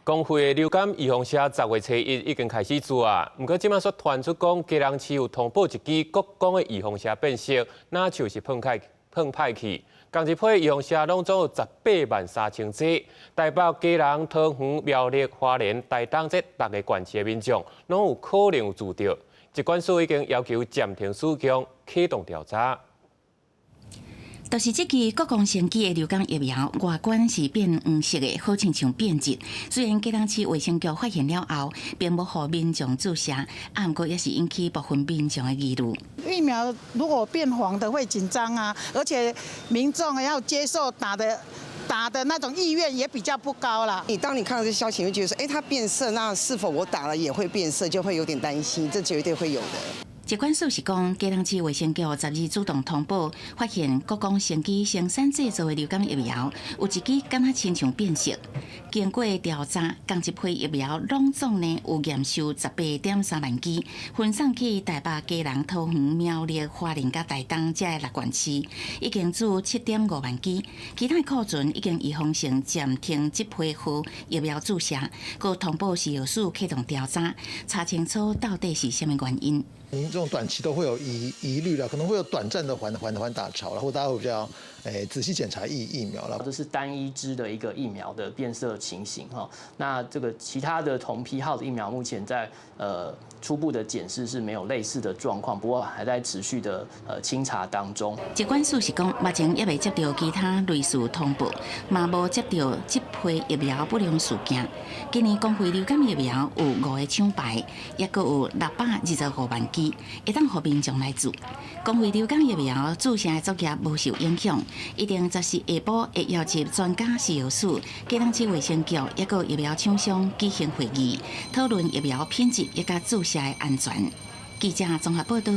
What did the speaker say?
公费的流感预防车10月初1已经开始做啊，不过即马却传出讲基隆市有通报一支国光的预防车变色，那就是碰歹去。同一批预防车拢总有183000只，台北、基隆、桃园、苗栗、花莲、台东这6个县市的民众，拢有可能有注到。疾管署已经要求暂停使用，启动调查。 就是这支国光先机的流感疫苗，外观是变黄色的，好像变质。虽然基隆市卫生局发现了后，并无予民众注射，不过也是引起部分民众的疑虑。疫苗如果变黄的会紧张啊，而且民众要接受打的那种意愿也比较不高啦。当你看到这消息，会觉得说，它变色，那是否我打了也会变色，就会有点担心，这绝对会有的。 疾管署是讲，基隆市卫生局12主动通报，发现国光先机生产制造的流感疫苗有一支敢若亲像变色。经过调查，同一批疫苗拢总呢有验收18.3万支，分散去台北、基隆、桃园、苗栗、花莲甲台东这6县市，已经做7.5万支。其他库存已经预防性暂停这批疫苗注射，佮通报食药署启动调查，查清楚到底是什么原因。 这种短期都会有疑虑了，可能会有短暂的缓打潮了，或大家会比较仔细检查疫苗了。这是单一支的一个疫苗的变色情形哈。那这个其他的同批号的疫苗，目前在初步的检视是没有类似的状况，不过还在持续的清查当中。疾管署是讲，目前也未接到其他类似通报，嘛无接到这批疫苗不良事件。今年公费流感疫苗有5个抢牌，也阁有625万支。 会当互民众来做，公费流感疫苗注射的作业无受影响，一定10时下晡会邀集专家食药署、基隆市卫生局也个疫苗厂商举行会议，讨论疫苗品质也甲注射的安全。记者综合报道。